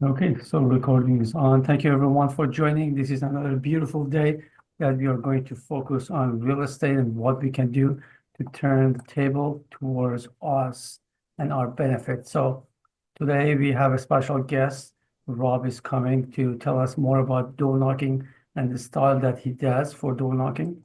Okay, so recording is on. Thank you everyone for joining. This is another beautiful day that we are going to focus on real estate and what we can do to turn the table towards us and our benefit. So today we have a special guest. Rob is coming to tell us more about door knocking and the style that he does for door knocking.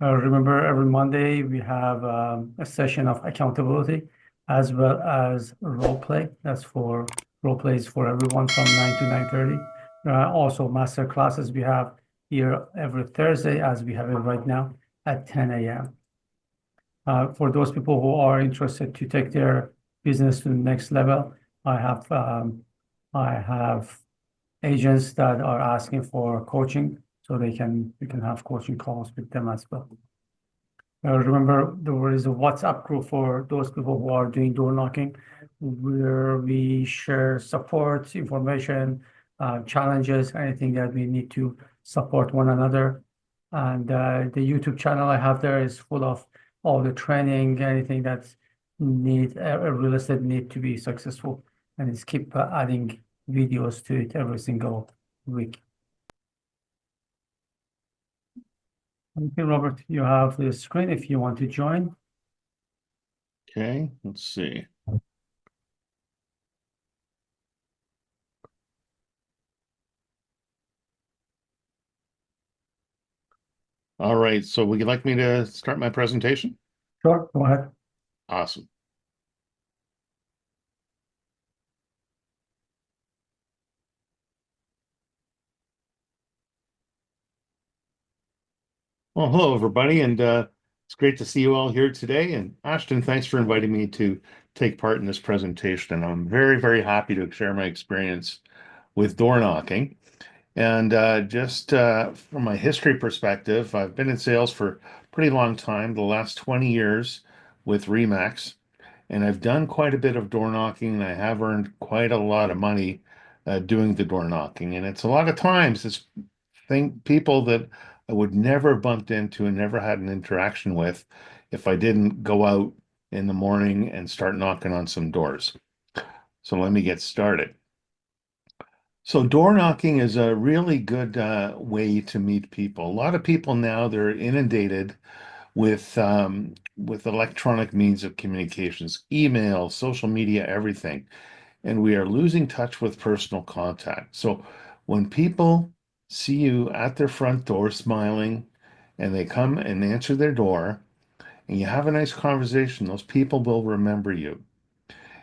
Remember, every Monday we have a session of accountability as well as role play. That's for role plays for everyone from 9 to 9:30. Also, master classes we have here every Thursday, as we have it right now at 10 a.m. For those people who are interested to take their business to the next level, I have I have agents that are asking for coaching, so we can have coaching calls with them as well. Remember, there is a WhatsApp group for those people who are doing door knocking, where we share support, information, challenges, anything that we need to support one another. And the YouTube channel I have there is full of all the training, anything that need a real estate need to be successful, and it's keep adding videos to it every single week. Okay, Robert, you have the screen if you want to join. Okay, let's see. All right, so would you like me to start my presentation? Sure, go ahead. Awesome. Well, hello, everybody, and it's great to see you all here today. And Ashton, thanks for inviting me to take part in this presentation. And I'm very, very happy to share my experience with door knocking. And just from my history perspective, I've been in sales for a pretty long time, the last 20 years with Remax. And I've done quite a bit of door knocking, and I have earned quite a lot of money doing the door knocking. And it's a lot of times it's people that I would never bumped into and never had an interaction with if I didn't go out in the morning and start knocking on some doors. So let me get started. So door knocking is a really good way to meet people. A lot of people now they're inundated with electronic means of communications, email, social media, everything, and we are losing touch with personal contact. So when people see you at their front door smiling, and they come and answer their door, and you have a nice conversation, those people will remember you.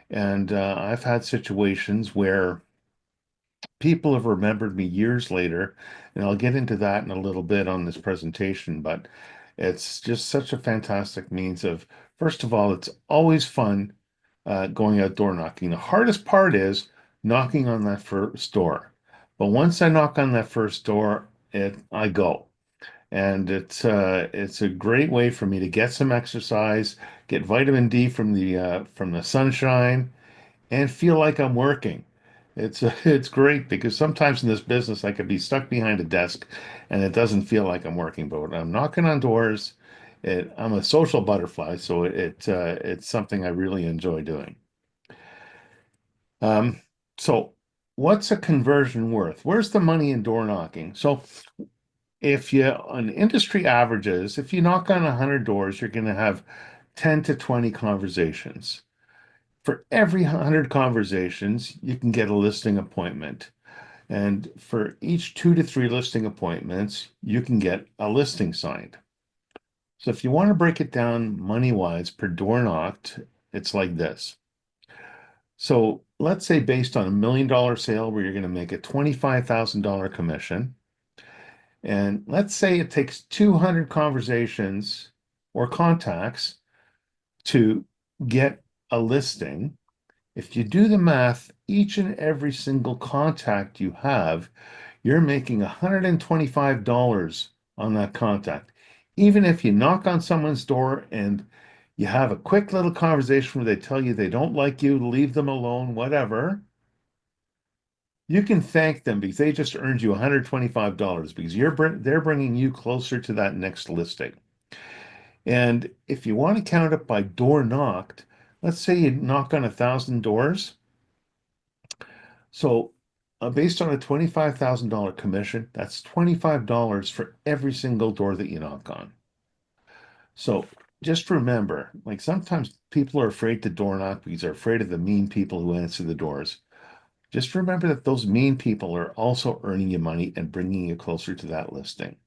And I've had situations where people have remembered me years later, and I'll get into that in a little bit on this presentation, but it's just such a fantastic means of, first of all, it's always fun going outdoor knocking. The hardest part is knocking on that first door. But once I knock on that first door, I go. And it's a great way for me to get some exercise, get vitamin D from the sunshine, and feel like I'm working. It's great because sometimes in this business I could be stuck behind a desk and it doesn't feel like I'm working. But when I'm knocking on doors, I'm a social butterfly, so it's something I really enjoy doing. Um, so what's a conversion worth? Where's the money in door knocking? So if you on industry averages, if you knock on 100 doors, you're going to have 10 to 20 conversations. For every 100 conversations, you can get a listing appointment. And for each 2 to 3 listing appointments, you can get a listing signed. So if you want to break it down money-wise per door knocked, it's like this. So let's say based on $1 million sale where you're going to make a $25,000 commission, and let's say it takes 200 conversations or contacts to get a listing. If you do the math, each and every single contact you have, you're making $125 on that contact. Even if you knock on someone's door and you have a quick little conversation where they tell you they don't like you, leave them alone, whatever, you can thank them because they just earned you $125 because they're bringing you closer to that next listing. And if you want to count it by door knocked, let's say you knock on 1,000 doors. So, based on a $25,000 commission, that's $25 for every single door that you knock on. So, just remember, like sometimes people are afraid to door knock because they're afraid of the mean people who answer the doors. Just remember that those mean people are also earning you money and bringing you closer to that listing.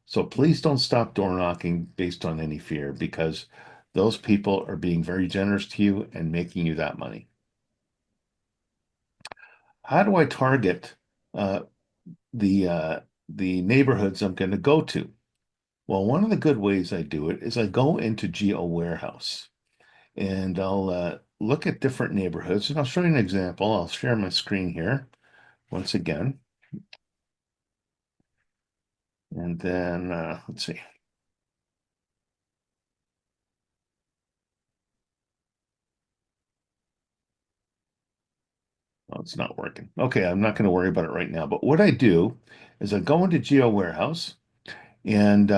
So please don't stop door knocking based on any fear because those people are being very generous to you and making you that money. How do I target uh, the uh, the neighborhoods I'm going to go to? Well, one of the good ways I do it is I go into Geo Warehouse and I'll look at different neighborhoods and I'll show you an example. I'll share my screen here once again. And then let's see. Oh, it's not working. Okay, I'm not going to worry about it right now. But what I do is I go into Geo Warehouse and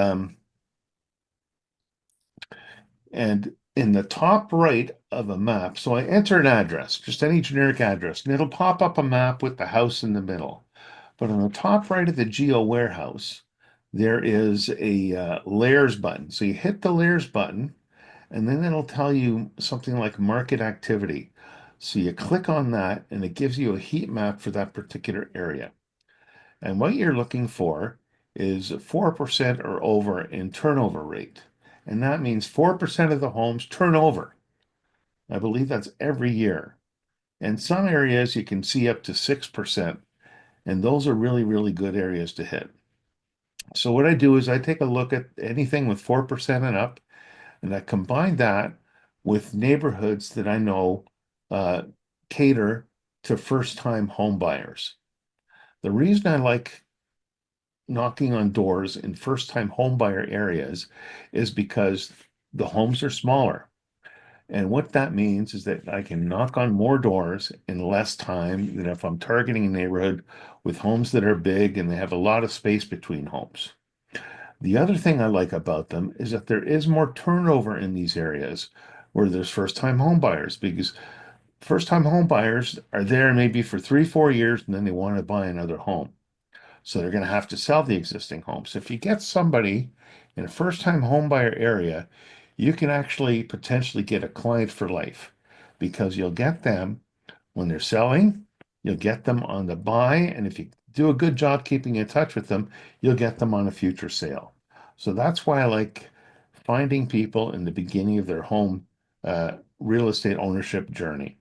in the top right of a map, so I enter an address, just any generic address, and it'll pop up a map with the house in the middle. But on the top right of the Geo Warehouse, there is a layers button. So you hit the layers button, and then it'll tell you something like market activity. So you click on that, and it gives you a heat map for that particular area. And what you're looking for is 4% or over in turnover rate. And that means 4% of the homes turn over. I believe that's every year. And some areas you can see up to 6%. And those are really, really good areas to hit. So what I do is I take a look at anything with 4% and up, and I combine that with neighborhoods that I know uh, cater to first-time home buyers. The reason I like knocking on doors in first-time homebuyer areas is because the homes are smaller. And what that means is that I can knock on more doors in less time than if I'm targeting a neighborhood with homes that are big and they have a lot of space between homes. The other thing I like about them is that there is more turnover in these areas where there's first-time homebuyers because first-time homebuyers are there maybe for 3, 4 years and then they want to buy another home. So they're going to have to sell the existing home. So if you get somebody in a first-time homebuyer area, you can actually potentially get a client for life because you'll get them when they're selling, you'll get them on the buy, and if you do a good job keeping in touch with them, you'll get them on a future sale. So that's why I like finding people in the beginning of their home real estate ownership journey.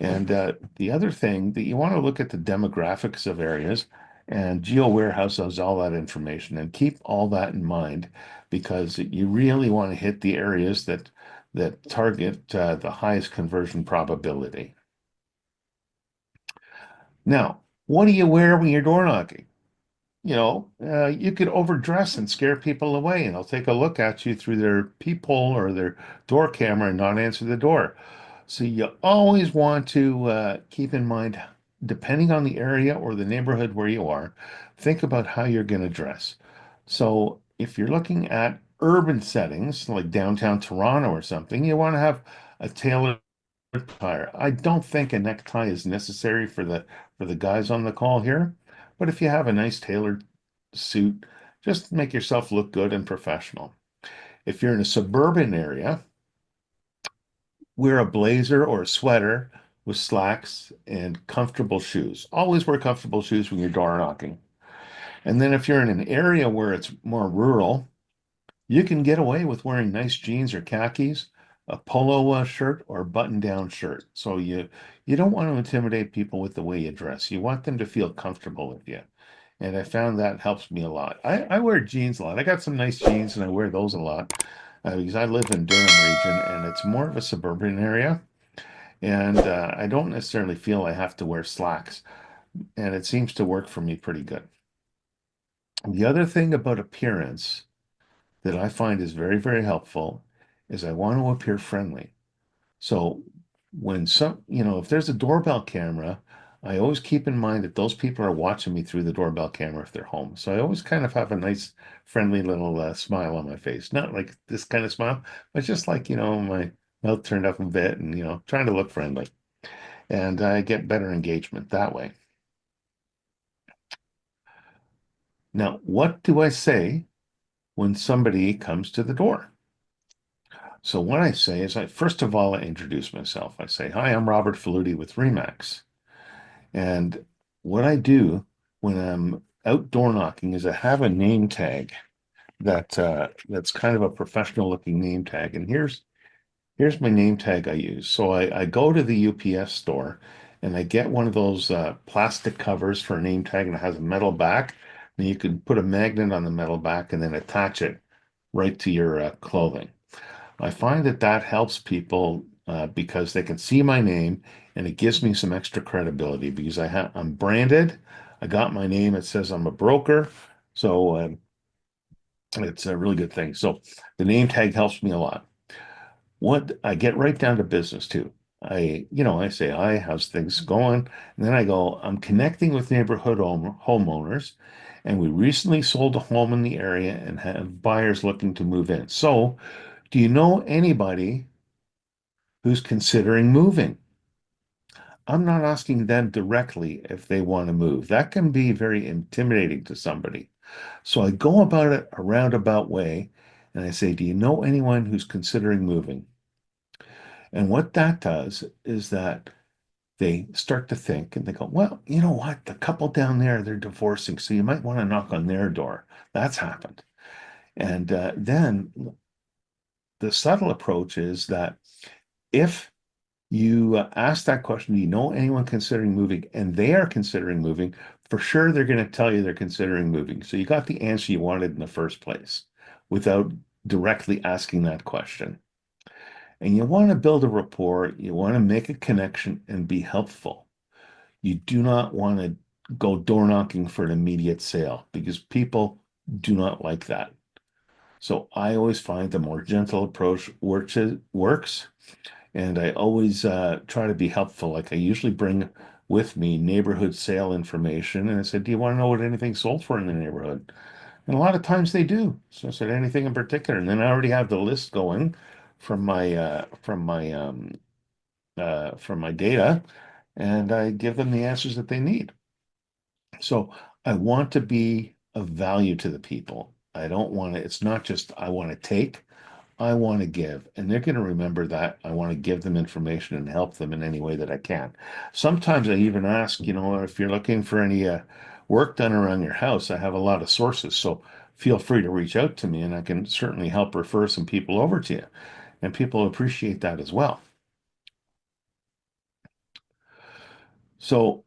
And the other thing that you want to look at the demographics of areas, and Geo Warehouse has all that information, and keep all that in mind because you really want to hit the areas that target the highest conversion probability. Now, what do you wear when you're door knocking? You could overdress and scare people away, and they'll take a look at you through their peephole or their door camera and not answer the door. So you always want to keep in mind, depending on the area or the neighborhood where you are, think about how you're going to dress. So if you're looking at urban settings like downtown Toronto or something, you want to have a tailored attire. I don't think a necktie is necessary for the guys on the call here, but if you have a nice tailored suit, just make yourself look good and professional. If you're in a suburban area, wear a blazer or a sweater with slacks and comfortable shoes. Always wear comfortable shoes when you're door knocking. And then if you're in an area where it's more rural, you can get away with wearing nice jeans or khakis, a polo shirt or button-down shirt. So you don't want to intimidate people with the way you dress. You want them to feel comfortable with you. And I found that helps me a lot. I wear jeans a lot. I got some nice jeans and I wear those a lot because I live in Durham region and it's more of a suburban area. And I don't necessarily feel I have to wear slacks. And it seems to work for me pretty good. The other thing about appearance that I find is very, very helpful is I want to appear friendly. So if there's a doorbell camera, I always keep in mind that those people are watching me through the doorbell camera if they're home. So I always kind of have a nice, friendly little smile on my face. Not like this kind of smile, but just like, my mouth turned up a bit and, trying to look friendly. and I get better engagement that way. Now, what do I say when somebody comes to the door? So what I say is, first of all, I introduce myself. I say, "Hi, I'm Robert Faludi with Remax." And what I do when I'm outdoor knocking is I have a name tag that's kind of a professional looking name tag. And here's my name tag I use. So I go to the UPS store and I get one of those plastic covers for a name tag, and it has a metal back. And you can put a magnet on the metal back and then attach it right to your clothing. I find that that helps people because they can see my name, and it gives me some extra credibility because I'm branded. I got my name. It says I'm a broker. So it's a really good thing. So the name tag helps me a lot. What I get right down to business too. I say, "Hi, how's things going?" And then I go, "I'm connecting with neighborhood homeowners, and we recently sold a home in the area and have buyers looking to move in. So, do you know anybody who's considering moving?" I'm not asking them directly if they want to move. That can be very intimidating to somebody. So I go about it a roundabout way and I say, "Do you know anyone who's considering moving?" And what that does is that they start to think and they go, "Well, you know what? The couple down there, they're divorcing. So you might want to knock on their door." That's happened. And then the subtle approach is that if you ask that question, "Do you know anyone considering moving?" and they are considering moving, for sure they're going to tell you they're considering moving. So you got the answer you wanted in the first place without directly asking that question. And you want to build a rapport, you want to make a connection and be helpful. You do not want to go door knocking for an immediate sale because people do not like that. So I always find the more gentle approach works. And I always try to be helpful. Like I usually bring with me neighborhood sale information. And I said, "Do you want to know what anything sold for in the neighborhood?" And a lot of times they do. So I said, "Anything in particular?" And then I already have the list going from my data, and I give them the answers that they need. So I want to be of value to the people. I don't want to, it's not just I want to take. I want to give, and they're going to remember that. I want to give them information and help them in any way that I can. Sometimes I even ask, if you're looking for any work done around your house, I have a lot of sources. So feel free to reach out to me and I can certainly help refer some people over to you. And people appreciate that as well. So,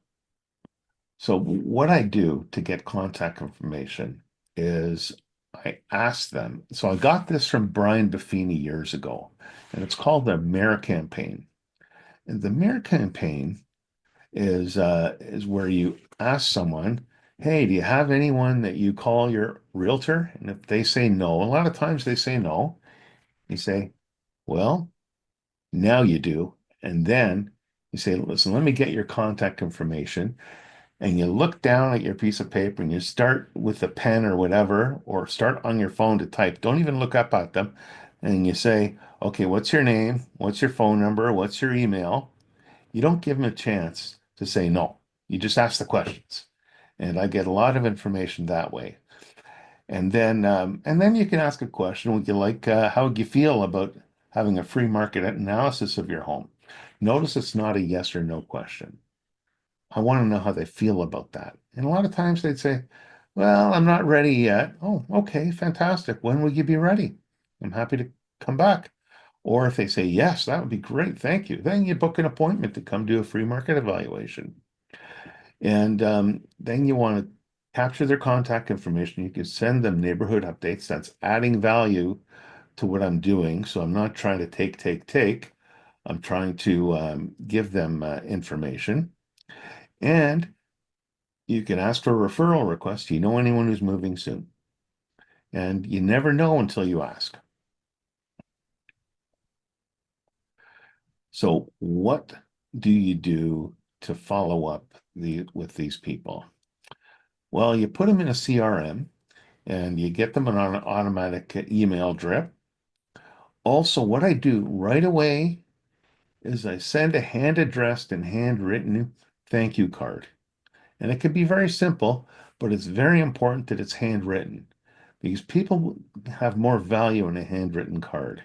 so what I do to get contact information is I ask them. So I got this from Brian Buffini years ago, and it's called the Mayor Campaign. And the Mayor Campaign is where you ask someone, "Hey, do you have anyone that you call your realtor?" And if they say no, a lot of times they say no. You say, "Well, now you do." And then you say, "Listen, let me get your contact information." And you look down at your piece of paper and you start with a pen or whatever, or start on your phone to type. Don't even look up at them. And you say, "Okay, what's your name? What's your phone number? What's your email?" You don't give them a chance to say no. You just ask the questions. And I get a lot of information that way. And then you can ask a question. Would you like, how would you feel about having a free market analysis of your home? Notice it's not a yes or no question. I want to know how they feel about that. And a lot of times they'd say, "Well, I'm not ready yet." "Oh, okay, fantastic. When will you be ready? I'm happy to come back." Or if they say, "Yes, that would be great. Thank you." Then you book an appointment to come do a free market evaluation. And then you want to capture their contact information. You can send them neighborhood updates. That's adding value to what I'm doing. So I'm not trying to take. I'm trying to give them information. And you can ask for a referral request. Do you know anyone who's moving soon? And you never know until you ask. So what do you do to follow up with these people? Well, you put them in a CRM and you get them on an automatic email drip. Also, what I do right away is I send a hand-addressed and handwritten thank you card. And it can be very simple, but it's very important that it's handwritten because people have more value in a handwritten card.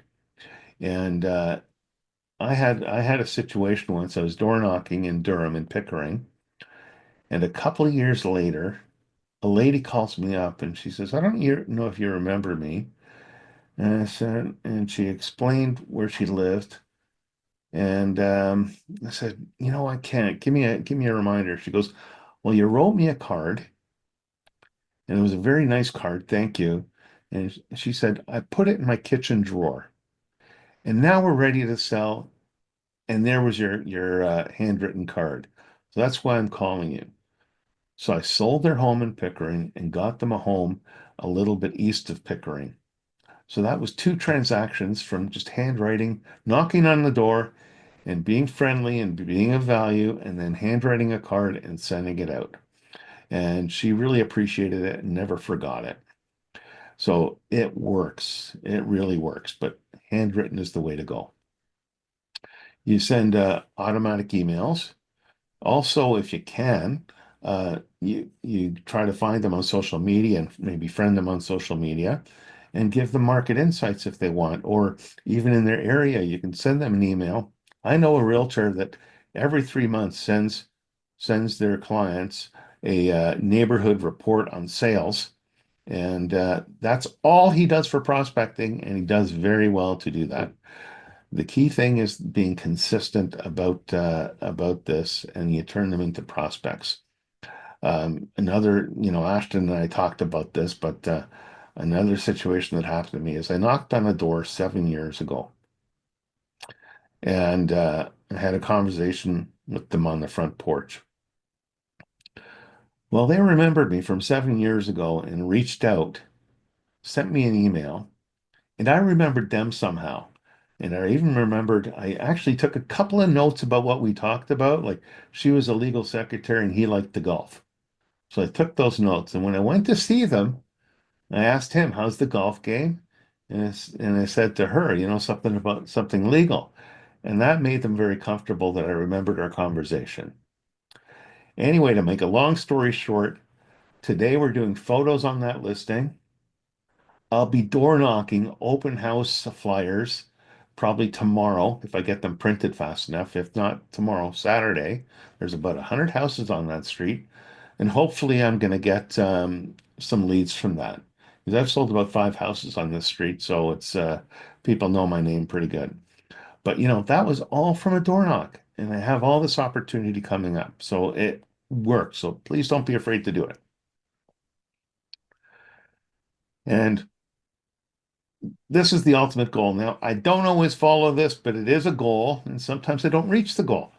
And I had a situation once. I was door knocking in Durham and Pickering, and a couple of years later, a lady calls me up and she says, "I don't know if you remember me." And I said, and she explained where she lived. And I said, I can't. Give me a reminder. She goes, "Well, you wrote me a card, and it was a very nice card. Thank you." And she said, "I put it in my kitchen drawer, and now we're ready to sell. And there was your handwritten card. So that's why I'm calling you." So I sold their home in Pickering and got them a home a little bit east of Pickering. So that was two transactions from just handwriting, knocking on the door, and being friendly and being of value, and then handwriting a card and sending it out. And she really appreciated it and never forgot it. So it works. It really works, but handwritten is the way to go. You send automatic emails. Also, if you can, you try to find them on social media and maybe friend them on social media and give them market insights if they want, or even in their area, you can send them an email. I know a realtor that every 3 months sends their clients a neighborhood report on sales, and that's all he does for prospecting, and he does very well to do that. The key thing is being consistent about this, and you turn them into prospects. Ashton and I talked about this, but another situation that happened to me is I knocked on a door 7 years ago, and I had a conversation with them on the front porch. Well, they remembered me from 7 years ago and reached out, sent me an email, and I remembered them somehow. And I even remembered I actually took a couple of notes about what we talked about. Like she was a legal secretary and he liked the golf. So I took those notes. And when I went to see them, I asked him, "How's the golf game?" And I said to her, something about something legal. And that made them very comfortable that I remembered our conversation. Anyway, to make a long story short, today we're doing photos on that listing. I'll be door knocking open house flyers probably tomorrow if I get them printed fast enough. If not tomorrow, Saturday. There's about 100 houses on that street, and hopefully I'm going to get some leads from that. Because I've sold about 5 houses on this street, so it's people know my name pretty good. But that was all from a door knock, and I have all this opportunity coming up, so it works. So please don't be afraid to do it. And this is the ultimate goal. Now, I don't always follow this, but it is a goal, and sometimes I don't reach the goal.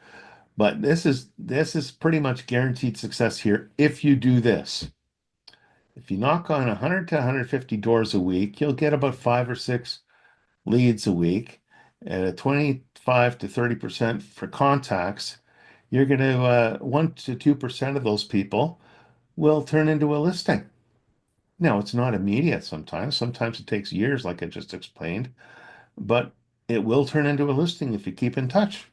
But this is pretty much guaranteed success here if you do this. If you knock on 100 to 150 doors a week, you'll get about 5 or 6 leads a week at a 25 to 30% for contacts. You're going to 1 to 2% of those people will turn into a listing. Now, it's not immediate sometimes. Sometimes it takes years, like I just explained, but it will turn into a listing if you keep in touch.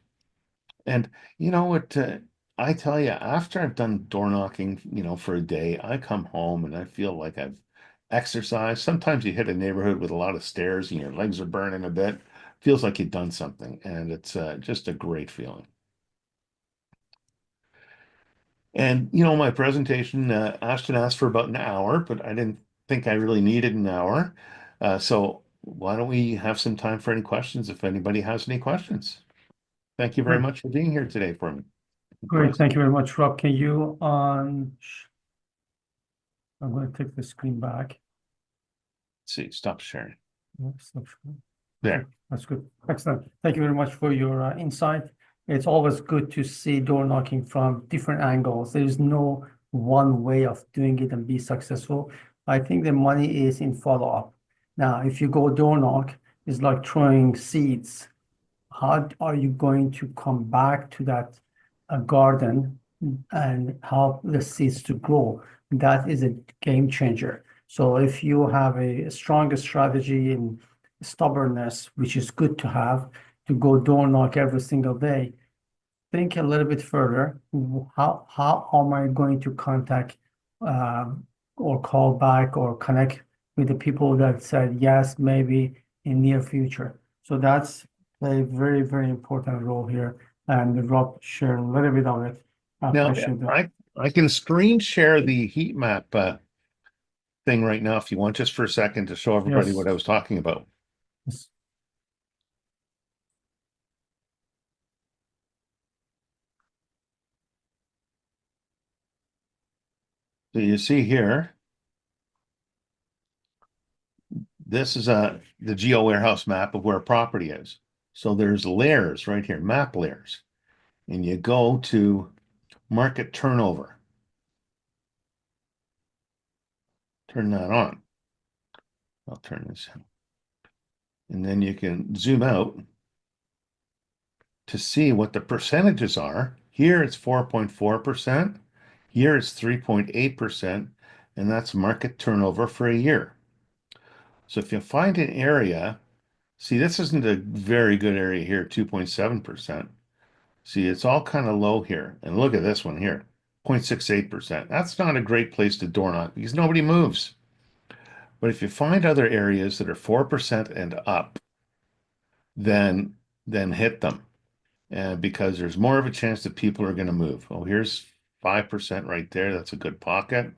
And you know what? I tell you, after I've done door knocking, for a day, I come home and I feel like I've exercised. Sometimes you hit a neighborhood with a lot of stairs and your legs are burning a bit. Feels like you've done something, and it's just a great feeling. And my presentation, Ashton asked for about an hour, but I didn't think I really needed an hour. So why don't we have some time for any questions if anybody has any questions? Thank you very Great, much for being here today for me. great. Thank you very much, Rob. Can you I'm going to take the screen back. Let's see, stop sharing. Oops, that's good. Okay, There. that's good. Excellent. Thank you very much for your insight. It's always good to see door knocking from different angles. There is no one way of doing it and be successful. I think the money is in follow-up. Now, if you go door knock, it's like throwing seeds. How are you going to come back to that garden and help the seeds to grow? That is a game changer. So if you have a strong strategy in stubbornness, which is good to have, to go door knock every single day, think a little bit further. How am I going to contact or call back or connect with the people that said yes, maybe in near future? So that's a very, very important role here. And Rob shared a little bit of it. I Now, appreciate that. I can screen share the heat map thing right now if you want, just for a second to show everybody Yes. what I was talking about. Yes. So you see here, this is the geo warehouse map of where a property is. So there's layers right here, map layers. And you go to market turnover. Turn that on. I'll turn this on. And then you can zoom out to see what the percentages are. Here it's 4.4%. Here it's 3.8%. And that's market turnover for a year. So if you find an area, see, this isn't a very good area here, 2.7%. See, it's all kind of low here. And look at this one here, 0.68%. That's not a great place to door knock because nobody moves. But if you find other areas that are 4% and up, then hit them. Because there's more of a chance that people are going to move. Oh, here's 5% right there. That's a good pocket.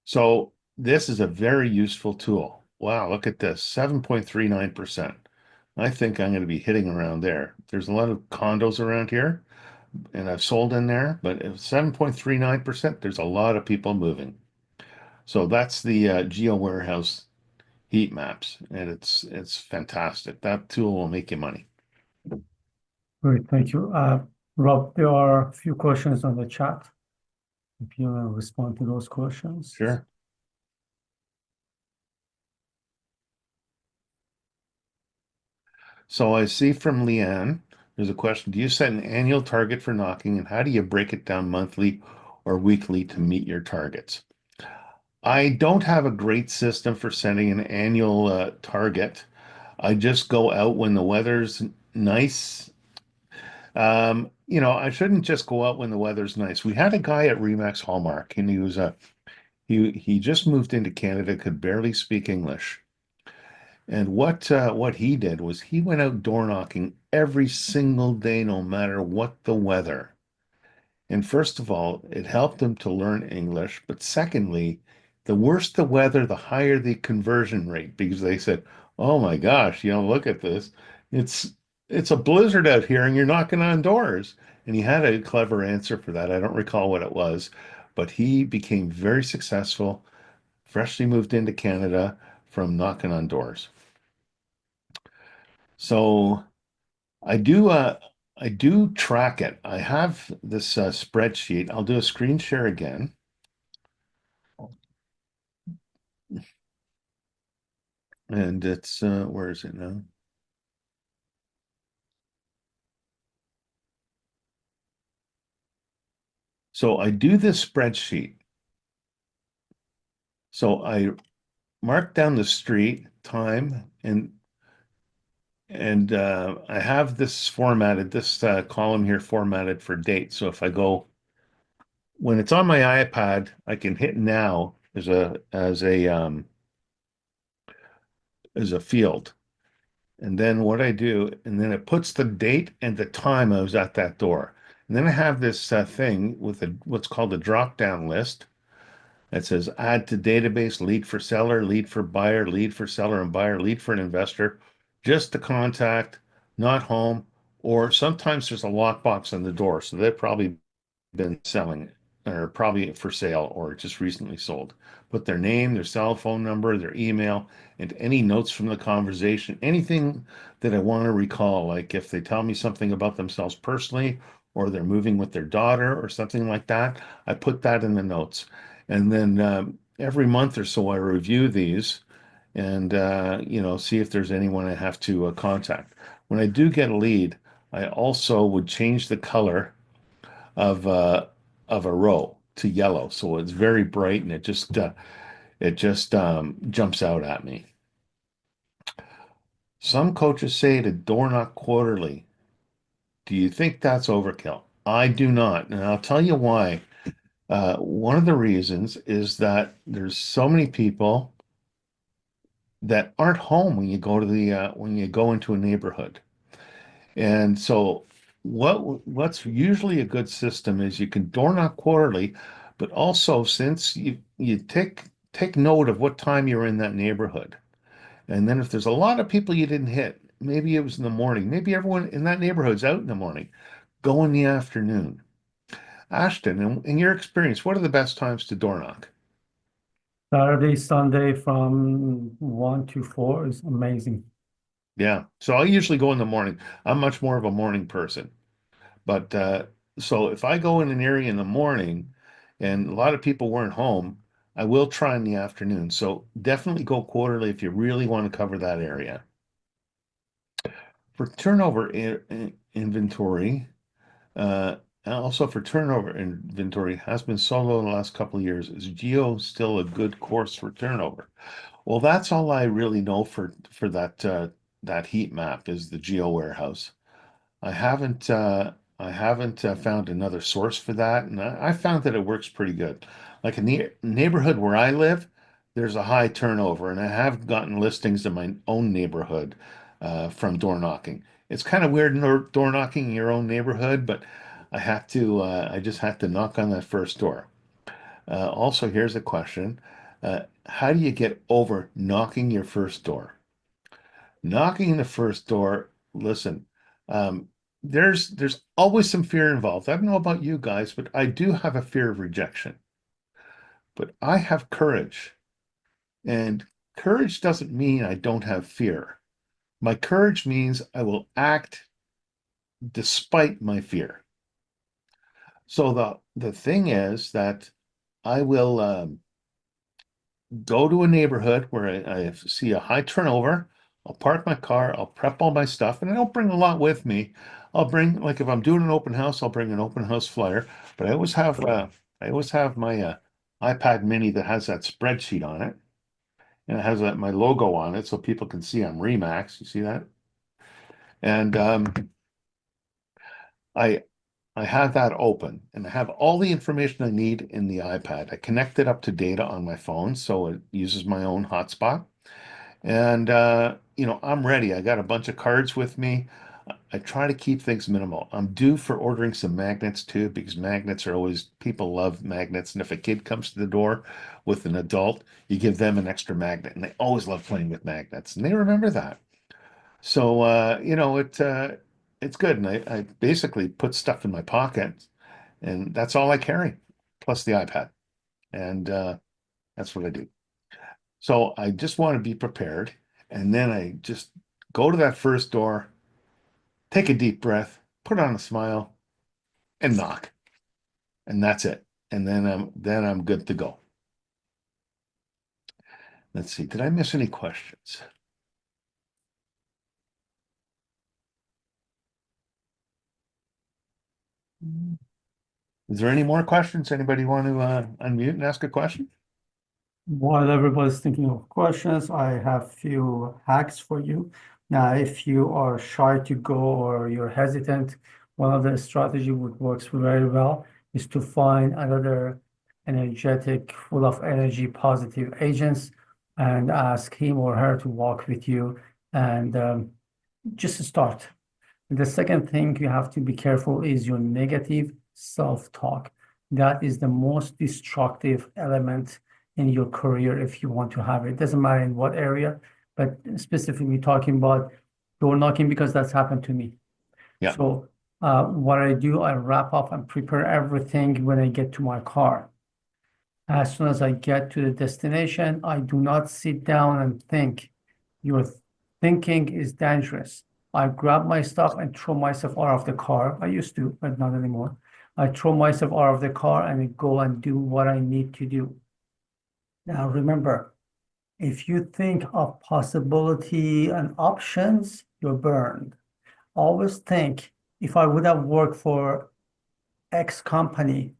So this is a very useful tool. Wow, look at this, 7.39%. I think I'm going to be hitting around there. There's a lot of condos around here, and I've sold in there, but if 7.39%, there's a lot of people moving. So that's the Geo Warehouse heat maps, and it's fantastic. That tool will make you money. Great, thank you. Rob, there are a few questions on the chat. If you want to respond to those questions. Sure. So I see from Leanne, there's a question. Do you set an annual target for knocking, and how do you break it down monthly or weekly to meet your targets? I don't have a great system for setting an annual target. I just go out when the weather's nice. I shouldn't just go out when the weather's nice. We had a guy at Remax Hallmark, and he just moved into Canada, could barely speak English. And what he did was he went out door knocking every single day, no matter what the weather. And first of all, it helped him to learn English. But secondly, the worse the weather, the higher the conversion rate, because they said, "Oh my gosh, look at this. It's it's a blizzard out here and you're knocking on doors." And he had a clever answer for that. I don't recall what it was, but he became very successful, freshly moved into Canada from knocking on doors. So I do track it. I have this spreadsheet. I'll do a screen share again. And it's where is it now? So I do this spreadsheet. So I mark down the street, time, and I have this formatted, this column here formatted for date. So if I go when it's on my iPad, I can hit now as a field. And then what I do, and then it puts the date and the time I was at that door. And then I have this thing with what's called a drop down list that says add to database, lead for seller, lead for buyer, lead for seller and buyer, lead for an investor, just to contact, not home, or sometimes there's a lockbox on the door. So they've probably been selling or probably for sale or just recently sold. Put their name, their cell phone number, their email, and any notes from the conversation, anything that I want to recall, like if they tell me something about themselves personally or they're moving with their daughter or something like that, I put that in the notes. And then every month or so, I review these and see if there's anyone I have to contact. When I do get a lead, I also would change the color of a row to yellow, so it's very bright and it just jumps out at me. Some coaches say to door knock quarterly. Do you think that's overkill? I do not, and I'll tell you why. One of the reasons is that there's so many people that aren't home when you go to the when you go into a neighborhood. And so what's usually a good system is you can door knock quarterly, but also since you take note of what time you're in that neighborhood. And then if there's a lot of people you didn't hit, maybe it was in the morning, maybe everyone in that neighborhood's out in the morning, go in the afternoon. Ashton, in your experience, what are the best times to door knock? Saturday, Sunday from 1 to 4 is amazing. Yeah. So I usually go in the morning. I'm much more of a morning person. But so if I go in an area in the morning and a lot of people weren't home, I will try in the afternoon. So definitely go quarterly if you really want to cover that area. For turnover inventory, and also for turnover inventory has been so low in the last couple of years. Is Geo still a good course for turnover? Well, that's all I really know for that heat map is the Geo warehouse. I haven't found another source for that, and I found that it works pretty good. Like in the neighborhood where I live, there's a high turnover, and I have gotten listings in my own neighborhood from door knocking. It's kind of weird door knocking in your own neighborhood, but I just had to knock on that first door. Also, here's a question: how do you get over knocking your first door? Knocking the first door, listen, um, there's always some fear involved. I don't know about you guys, but I do have a fear of rejection. But I have courage, and courage doesn't mean I don't have fear. My courage means I will act despite my fear. So the thing is that I will go to a neighborhood where I see a high turnover. I'll park my car, I'll prep all my stuff, and I don't bring a lot with me. I'll bring, like, if I'm doing an open house, I'll bring an open house flyer, but I always have my iPad mini that has that spreadsheet on it, and it has my logo on it so people can see I'm Remax. You see that? And I I have that open and I have all the information I need in the iPad. I connect it up to data on my phone, so it uses my own hotspot. And I'm ready. I got a bunch of cards with me. I try to keep things minimal. I'm due for ordering some magnets too, because magnets are always, people love magnets. And if a kid comes to the door with an adult, you give them an extra magnet, and they always love playing with magnets, and they remember that. So it's good. And I basically put stuff in my pocket, and that's all I carry, plus the iPad. And that's what I do. So I just want to be prepared. And then I just go to that first door, take a deep breath, put on a smile, and knock. And that's it. And then I'm good to go. Let's see. Did I miss any questions? Is there any more questions? Anybody want to unmute and ask a question? While everybody's thinking of questions, I have few hacks for you. Now, if you are shy to go or you're hesitant, one of the strategy which works very well is to find another energetic, full of energy, positive agents and ask him or her to walk with you and just start. The second thing you have to be careful is your negative self-talk. That is the most destructive element in your career if you want to have it. Doesn't matter in what area, but specifically talking about door knocking because that's happened to me. Yeah. So what I do, I wrap up and prepare everything when I get to my car. As soon as I get to the destination, I do not sit down and think. Your thinking is dangerous. I grab my stuff and throw myself out of the car. I used to, but not anymore. I throw myself out of the car and I go and do what I need to do. Now, remember, if you think of possibility and options, you're burned. Always think, if I would have worked for X company,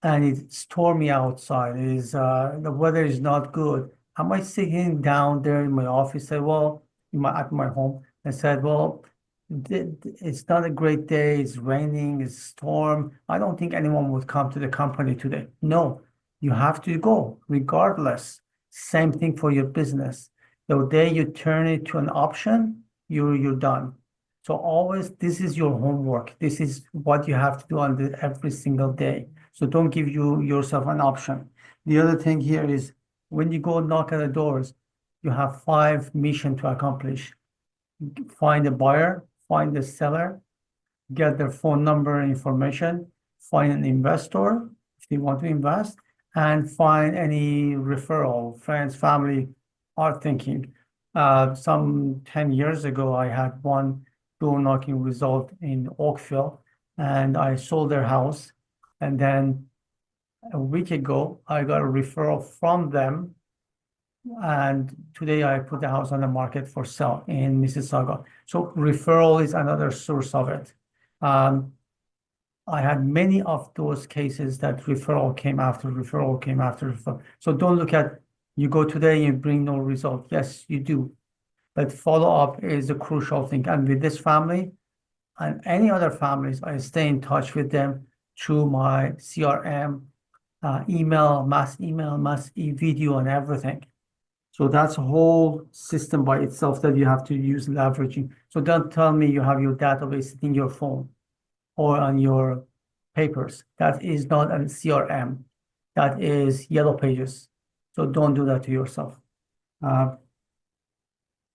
and it's stormy outside. The weather is not good. Am I sitting down there in my office say, well, at my home and said, well, it's not a great day. It's raining, it's storm. I don't think anyone would come to the company today. No, you have to go regardless. Same thing for your business. The day you turn it to an option, you're done. So always, this is your homework. This is what you have to do on every single day. So don't give yourself an option. The other thing here is when you go knock at the doors, you have five missions to accomplish. Find a buyer, find a seller, get their phone number and information, find an investor if they want to invest, and find any referral, friends, family are thinking. Some 10 years ago, I had one door knocking result in Oakville, and I sold their house. And then a week ago, I got a referral from them, and today I put the house on the market for sale in Mississauga. So referral is another source of it. Um, I had many of those cases that referral came after referral came after referral. So don't look at you go today and bring no result. Yes, you do. But follow up is a crucial thing. And with this family and any other families, I stay in touch with them through my CRM, email, mass e-video, and everything. So that's a whole system by itself that you have to use leveraging. So don't tell me you have your database in your phone or on your papers. That is not a CRM. That is yellow pages. So don't do that to yourself. Uh,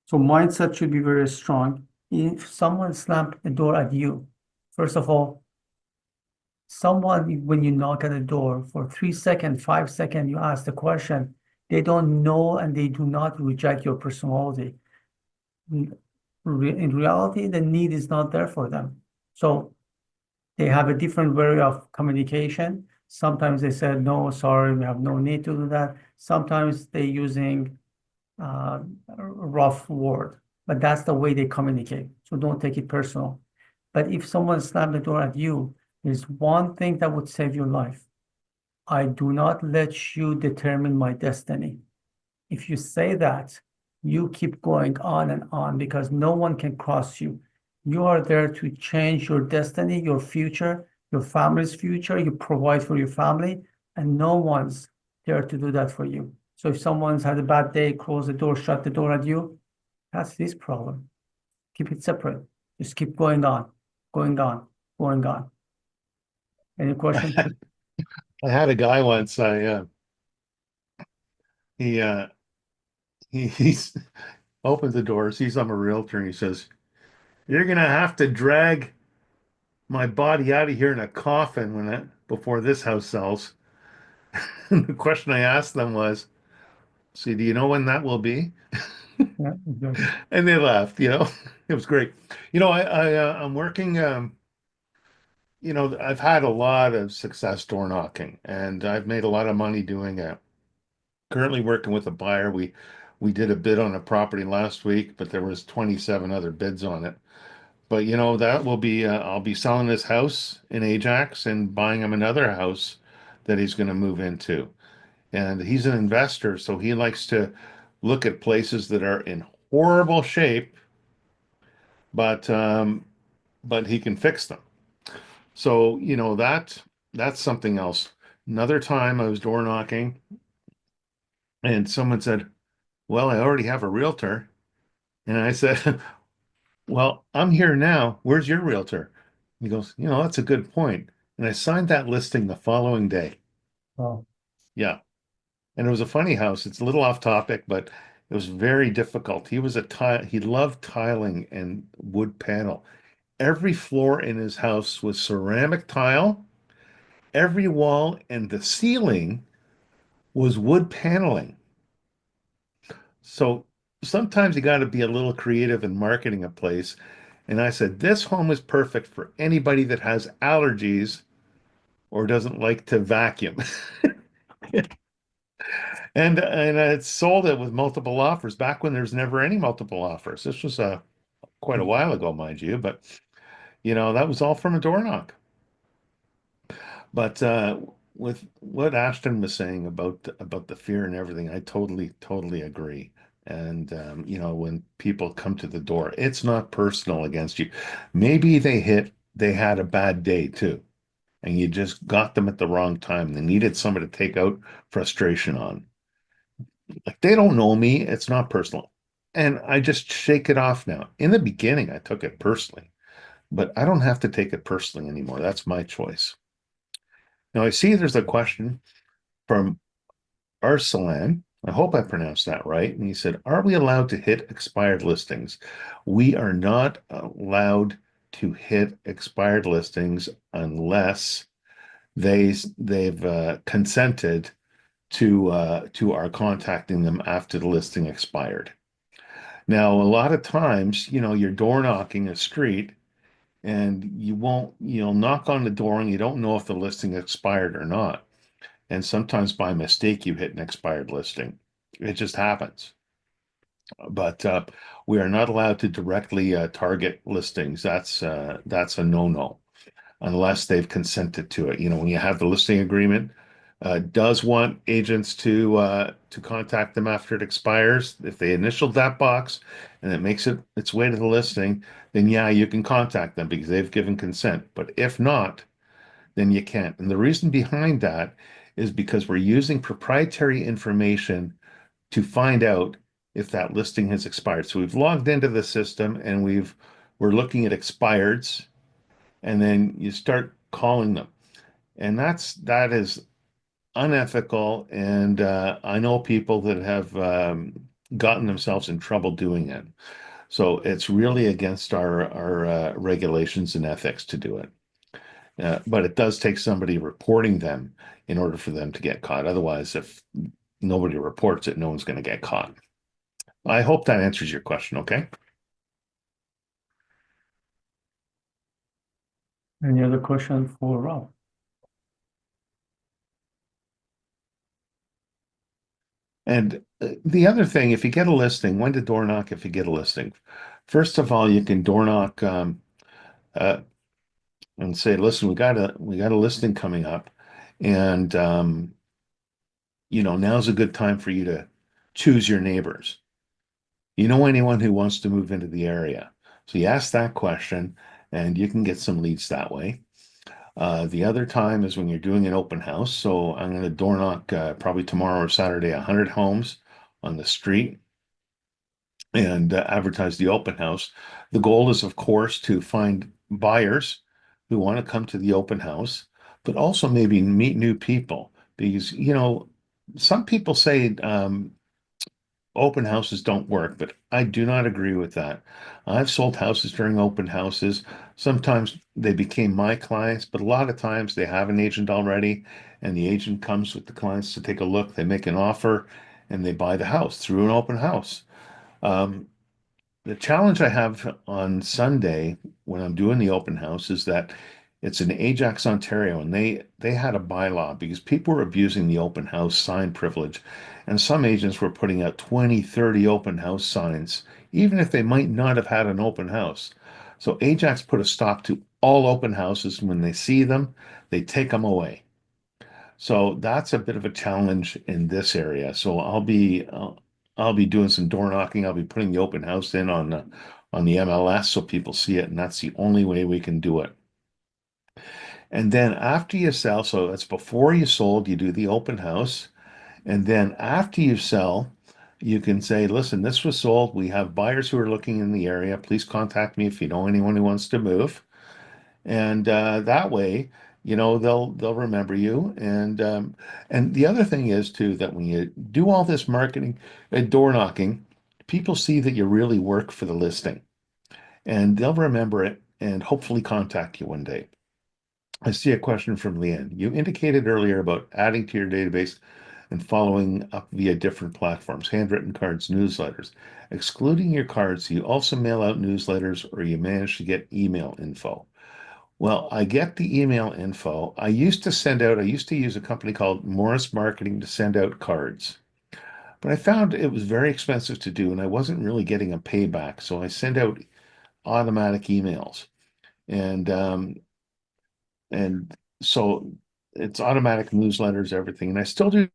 so mindset should be very strong. If someone slammed a door at you, first of all, someone, when you knock at the door for 3 seconds, 5 seconds, you ask the question, they don't know and they do not reject your personality. In reality, the need is not there for them. So they have a different way of communication. Sometimes they said, no, sorry, we have no need to do that. Sometimes they're using a rough word, but that's the way they communicate. So don't take it personal. But if someone slammed the door at you, there's one thing that would save your life. I do not let you determine my destiny. If you say that, you keep going on and on because no one can cross you. You are there to change your destiny, your future, your family's future. You provide for your family, and no one's there to do that for you. So if someone's had a bad day, close the door, shut the door at you, that's his problem. Keep it separate. Just keep going on, going on, going on. Any question? I had a guy once. He he's opens the door, sees I'm a realtor, and he says, "You're gonna have to drag my body out of here in a coffin before this house sells." And the question I asked them was, "See, do you know when that will be?" Yeah, exactly. And they laughed. It was great. I'm working. I've had a lot of success door knocking, and I've made a lot of money doing it. Currently working with a buyer. We did a bid on a property last week, but there was 27 other bids on it. But that will be I'll be selling this house in Ajax and buying him another house that he's going to move into. And he's an investor, so he likes to look at places that are in horrible shape, but he can fix them. So, that's something else. Another time I was door knocking and someone said, "Well, I already have a realtor." And I said, "Well, I'm here now. Where's your realtor?" He goes, "That's a good point." And I signed that listing the following day. Wow. Yeah. And it was a funny house. It's a little off topic, but it was very difficult. He loved tiling and wood panel. Every floor in his house was ceramic tile. Every wall and the ceiling was wood paneling. So sometimes you got to be a little creative in marketing a place. And I said, this home is perfect for anybody that has allergies or doesn't like to vacuum. And I sold it with multiple offers back when there's never any multiple offers. This was quite a while ago, mind you, but that was all from a door knock. But with what Ashton was saying about the fear and everything, I totally agree. And when people come to the door, it's not personal against you. Maybe they had a bad day too, and you just got them at the wrong time. They needed somebody to take out frustration on. Like they don't know me, it's not personal. And I just shake it off now. In the beginning, I took it personally, but I don't have to take it personally anymore. That's my choice. Now I see there's a question from Arsalan. I hope I pronounced that right. And he said, are we allowed to hit expired listings? We are not allowed to hit expired listings unless they've consented to our contacting them after the listing expired. Now, a lot of times, you're door knocking a street and you'll knock on the door and you don't know if the listing expired or not. And sometimes by mistake, you hit an expired listing. It just happens. But we are not allowed to directly target listings. That's a no-no unless they've consented to it. When you have the listing agreement, does want agents to contact them after it expires. If they initialed that box and it makes its way to the listing, then yeah, you can contact them because they've given consent. But if not, then you can't. And the reason behind that is because we're using proprietary information to find out if that listing has expired. So we've logged into the system and we're looking at expireds, and then you start calling them. And that is unethical. And I know people that have gotten themselves in trouble doing it. So it's really against our regulations and ethics to do it. But it does take somebody reporting them in order for them to get caught. Otherwise, if nobody reports it, no one's going to get caught. I hope that answers your question. Okay. Any other question for Rob? And the other thing, if you get a listing, when to door knock if you get a listing. First of all, you can door knock uh, and say, "Listen, we got a listing coming up, and now's a good time for you to choose your neighbors. You know anyone who wants to move into the area?" So you ask that question, and you can get some leads that way. The other time is when you're doing an open house. So I'm going to door knock probably tomorrow or Saturday 100 homes on the street and advertise the open house. The goal is, of course, to find buyers who want to come to the open house, but also maybe meet new people because, some people say open houses don't work, but I do not agree with that. I've sold houses during open houses. Sometimes they became my clients, but a lot of times they have an agent already, and the agent comes with the clients to take a look. They make an offer and they buy the house through an open house. Um, the challenge I have on Sunday when I'm doing the open house is that it's in Ajax, Ontario, and they had a bylaw because people were abusing the open house sign privilege. And some agents were putting out 20, 30 open house signs, even if they might not have had an open house. So Ajax put a stop to all open houses. When they see them, they take them away. So that's a bit of a challenge in this area. So I'll be doing some door knocking. I'll be putting the open house in on the MLS so people see it, and that's the only way we can do it. And then after you sell, so that's before you sold, you do the open house, and then after you sell, you can say, "Listen, this was sold. We have buyers who are looking in the area. Please contact me if you know anyone who wants to move." And that way, they'll remember you. And the other thing is too that when you do all this marketing and door knocking, people see that you really work for the listing, and they'll remember it and hopefully contact you one day. I see a question from Leanne. You indicated earlier about adding to your database and following up via different platforms, handwritten cards, newsletters. Excluding your cards, you also mail out newsletters or you manage to get email info. Well, I get the email info. I used to use a company called Morris Marketing to send out cards, but I found it was very expensive to do and I wasn't really getting a payback. So I sent out automatic emails and, and so it's automatic newsletters, everything. And I still do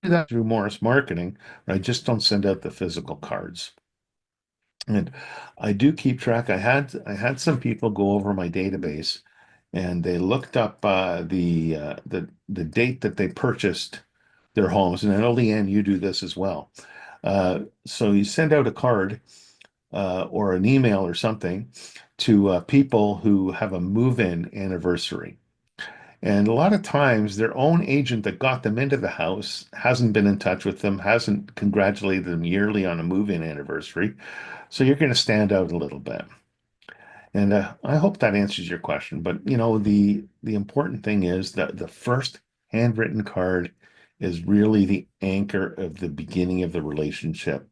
that through Morris Marketing, but I just don't send out the physical cards. And I do keep track. I had some people go over my database and they looked up the date that they purchased their homes. And I know, Leanne, you do this as well. So you send out a card or an email or something to people who have a move-in anniversary. And a lot of times, their own agent that got them into the house hasn't been in touch with them, hasn't congratulated them yearly on a move-in anniversary. So you're going to stand out a little bit. And I hope that answers your question. But the important thing is that the first handwritten card is really the anchor of the beginning of the relationship,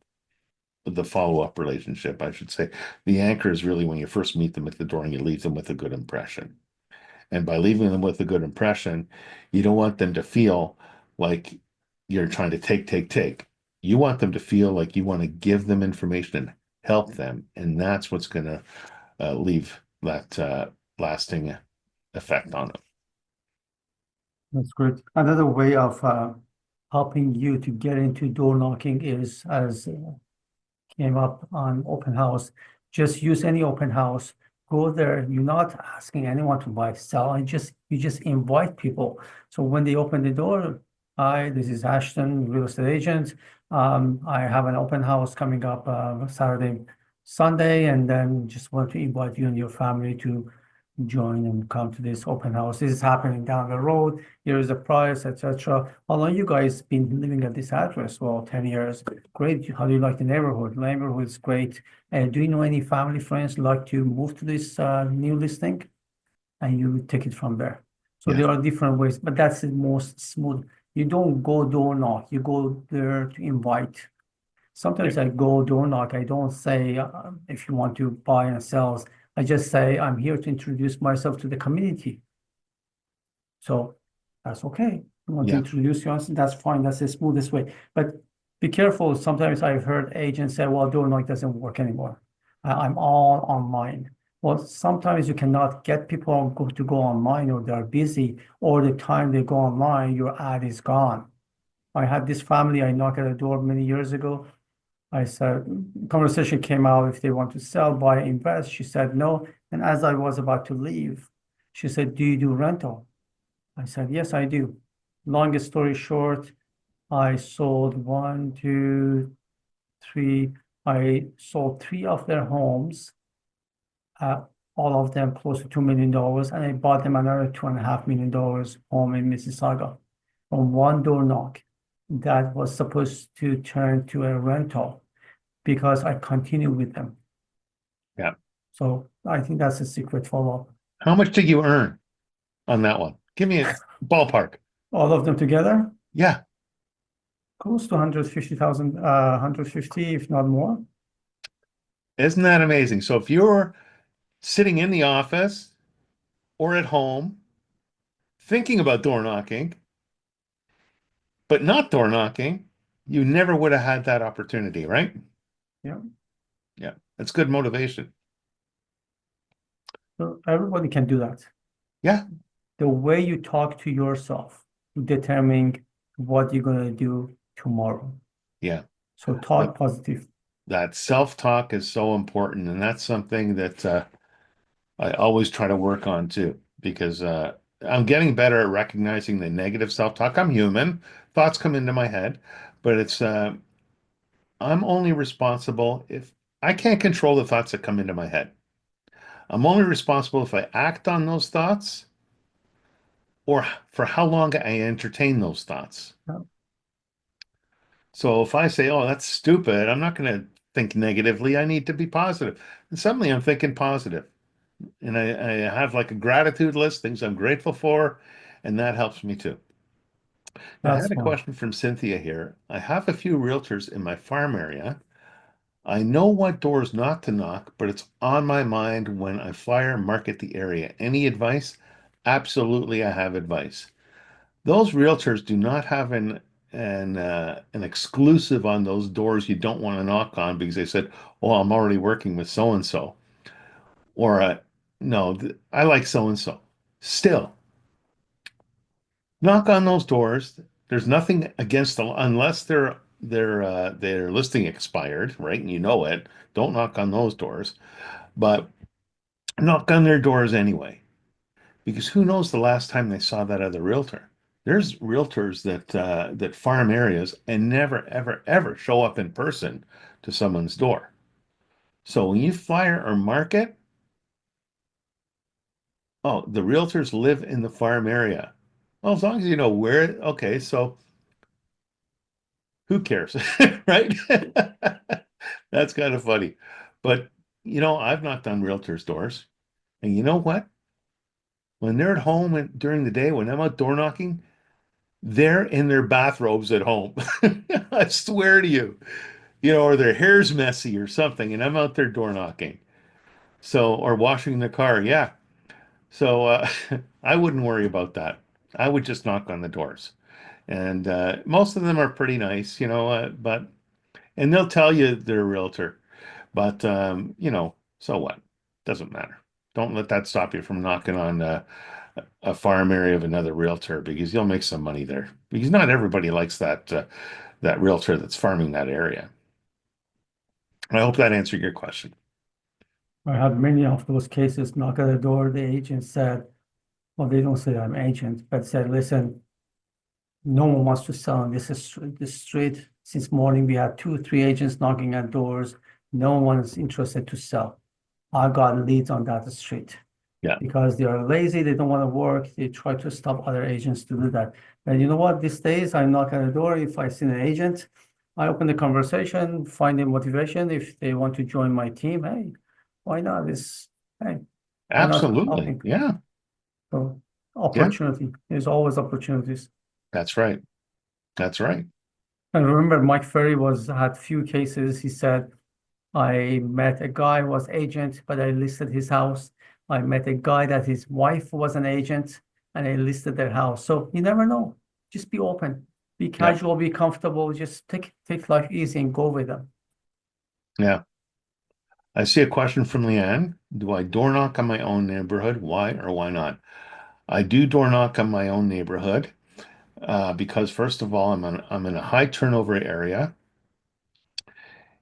the follow-up relationship, I should say. The anchor is really when you first meet them at the door and you leave them with a good impression. And by leaving them with a good impression, you don't want them to feel like you're trying to take, take, take. You want them to feel like you want to give them information and help them. And that's what's going to leave that lasting effect on them. That's great. Another way of helping you to get into door knocking is, as came up on open house, just use any open house. Go there. You're not asking anyone to buy, sell. And you just invite people. So when they open the door, hi, this is Ashton, real estate agent. I have an open house coming up Saturday, Sunday, and then just want to invite you and your family to join and come to this open house. This is happening down the road. Here is the price, etc. How long you guys been living at this address? Well, 10 years. Great. How do you like the neighborhood? The neighborhood is great. Do you know any family friends like to move to this new listing? And you take it from there. So Yeah, there are different ways, but that's the most smooth. You don't go door knock. You go there to invite. yeah, Sometimes I go door knock. I don't say if you want to buy and sell. I just say I'm here to introduce myself to the community. So that's okay. You want to yeah, introduce yourself, that's fine. That's the smoothest way. But be careful. Sometimes I've heard agents say, well, door knock doesn't work anymore. I'm all online. Well, sometimes you cannot get people to go online, or they're busy, or the time they go online, your ad is gone. I had this family, I knocked at the door many years ago. I said, conversation came out if they want to sell, buy, invest. She said no. And as I was about to leave, she said, do you do rental? I said, yes, I do. Longest story short, I sold one, two, three. I sold three of their homes, uh, all of them close to $2 million, and I bought them another $2.5 million home in Mississauga from one door knock. That was supposed to turn to a rental because I continued with them. yeah. So I think that's a secret follow-up. How much did you earn on that one? Give me a ballpark. All of them together, Yeah, close to 150,000, 150, if not more. isn't that amazing? So if you're sitting in the office or at home thinking about door knocking, but not door knocking, you never would have had that opportunity, right? Yeah. Yeah, that's good motivation. So everybody can do that. Yeah, The way you talk to yourself to determine what you're going to do tomorrow. yeah. So That, talk positive. that self-talk is so important, and that's something that I always try to work on too, because I'm getting better at recognizing the negative self-talk. I'm human. Thoughts come into my head, but I'm only responsible if I can't control the thoughts that come into my head. I'm only responsible if I act on those thoughts or for how long I entertain those thoughts. Yeah, So if I say, "Oh, that's stupid," I'm not going to think negatively. I need to be positive. And suddenly I'm thinking positive. And I have like a gratitude list, things I'm grateful for, and that helps me too. Now, I that's had a fine. question from Cynthia here. I have a few realtors in my farm area. I know what doors not to knock, but it's on my mind when I flyer market the area. Any advice? Absolutely, I have advice. Those realtors do not have an exclusive on those doors you don't want to knock on because they said, "Oh, I'm already working with so and so," or "No, I like so and so." Still, knock on those doors. There's nothing against them unless their listing expired, right? And you know it. Don't knock on those doors, but knock on their doors anyway, because who knows the last time they saw that other realtor. There's realtors that farm areas and never, ever, ever show up in person to someone's door. So when you flyer or market, oh, the realtors live in the farm area. Well, as long as you know where, okay, so who cares, right? That's kind of funny. But, I've knocked on realtors' doors, and you know what? When they're at home and during the day, when I'm out door knocking, they're in their bathrobes at home. I swear to you, or their hair's messy or something, and I'm out there door knocking. So, or washing the car. Yeah. So, I wouldn't worry about that. I would just knock on the doors. And most of them are pretty nice, and they'll tell you they're a realtor. But, so what? Doesn't matter. Don't let that stop you from knocking on a farm area of another realtor because you'll make some money there. Because not everybody likes that realtor that's farming that area. I hope that answered your question. I had many of those cases knock at the door. The agent said, well, they don't say I'm agent, but said, listen, no one wants to sell on this street. Since morning, we had 2, 3 agents knocking at doors. No one is interested to sell. I got leads on that street Yeah, because they are lazy. They don't want to work. They try to stop other agents to do that. And you know what? These days, I knock at the door. If I see an agent, I open the conversation, find the motivation. If they want to join my team, hey, why not? Hey, why not absolutely. helping? Yeah, So yeah, opportunity. There's always opportunities. that's right. That's right. And remember, Mike Ferry had few cases. He said, I met a guy who was agent, but I listed his house. I met a guy that his wife was an agent, and I listed their house. So you never know. Just be open, be Yeah, casual, be comfortable. Just take life easy and go with them. yeah. I see a question from Leanne. Do I door knock on my own neighborhood? Why or why not? I do door knock on my own neighborhood because first of all, I'm in a high turnover area,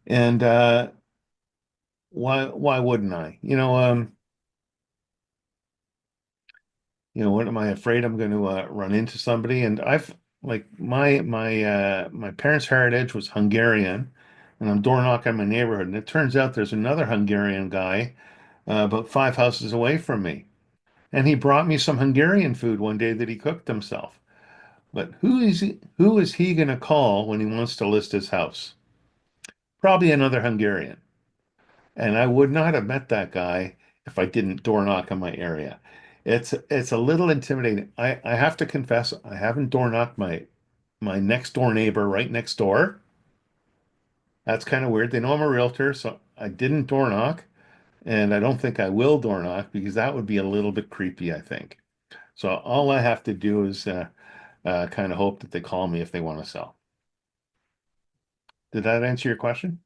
and why wouldn't I? What am I afraid I'm going to run into somebody? And I've like my parents' heritage was Hungarian, and I'm door knocking on my neighborhood, and it turns out there's another Hungarian guy about 5 houses away from me. And he brought me some Hungarian food one day that he cooked himself. But who is he going to call when he wants to list his house? Probably another Hungarian. And I would not have met that guy if I didn't door knock on my area. It's a little intimidating. I have to confess, I haven't door knocked my next door neighbor right next door. That's kind of weird. They know I'm a realtor, so I didn't door knock, and I don't think I will door knock because that would be a little bit creepy, I think. So all I have to do is kind of hope that they call me if they want to sell. Did that answer your question?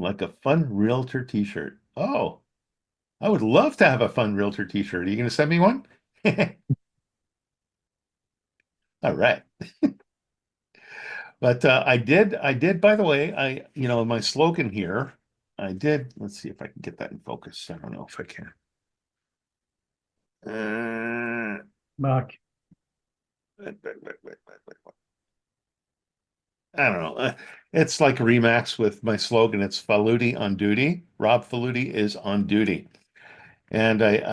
Like a fun realtor t-shirt. Oh, I would love to have a fun realtor t-shirt. Are you going to send me one? All right. But I did, by the way, my slogan here, let's see if I can get that in focus. I don't know if I can. Back. I don't know. It's like Remax with my slogan. It's Faluti on duty. Rob Faluti is on duty. And there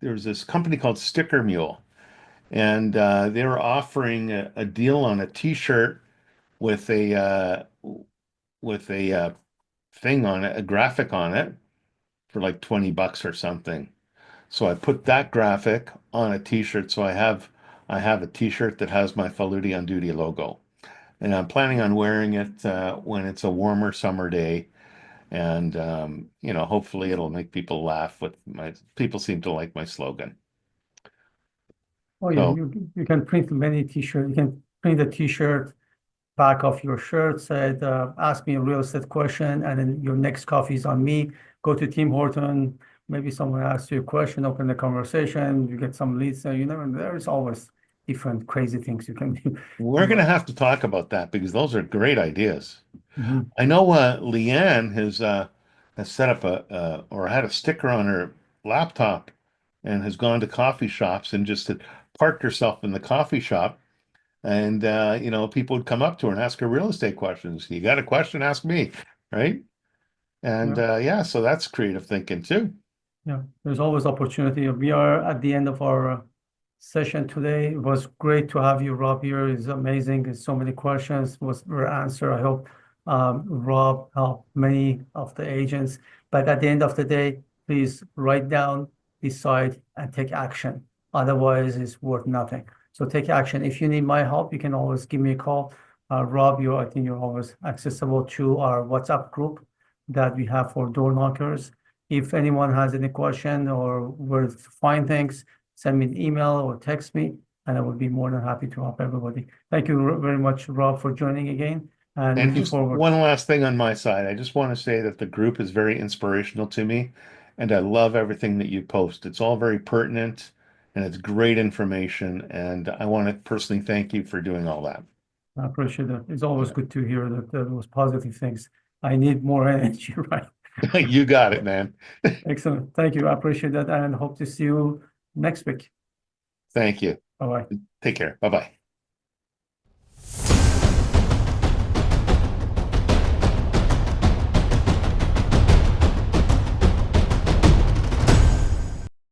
was this company called Sticker Mule, and they were offering a deal on a t-shirt with a thing on it, a graphic on it for like $20 or something. So I put that graphic on a t-shirt. So I have a t-shirt that has my Faluti on duty logo. And I'm planning on wearing it when it's a warmer summer day. And hopefully it'll make people laugh with my people seem to like my slogan. Oh yeah, So you can print many t-shirts. You can print a t-shirt back of your shirt said, ask me a real estate question, and then your next coffee is on me. Go to Tim Horton, maybe someone asks you a question, open the conversation, you get some leads, you never, there's always different crazy things you can do. We're going to have to talk about that because those are great ideas. Mhm. I know Leanne has set up or had a sticker on her laptop and has gone to coffee shops and just had parked herself in the coffee shop. And people would come up to her and ask her real estate questions. You got a question, ask me, right? And Yeah. yeah, so that's creative thinking too. Yeah, there's always opportunity. We are at the end of our session today. It was great to have you, Rob, here. It's amazing. There's so many questions were answered. I hope Rob helped many of the agents. But at the end of the day, please write down, decide, and take action. Otherwise, it's worth nothing. So take action. If you need my help, you can always give me a call. Rob, I think you're always accessible to our WhatsApp group that we have for door knockers. If anyone has any question or where to find things, send me an email or text me, and I will be more than happy to help everybody. Thank you very much, Rob, for joining again, and And looking just forward. one last thing on my side. I just want to say that the group is very inspirational to me, and I love everything that you post. It's all very pertinent and it's great information. And I want to personally thank you for doing all that. I appreciate it. It's always Yeah. good to hear that those positive things. I need more energy, right? You got it, man. Excellent. Thank you. I appreciate that and hope to see you next week. Thank you. Bye bye. Take care. Bye bye.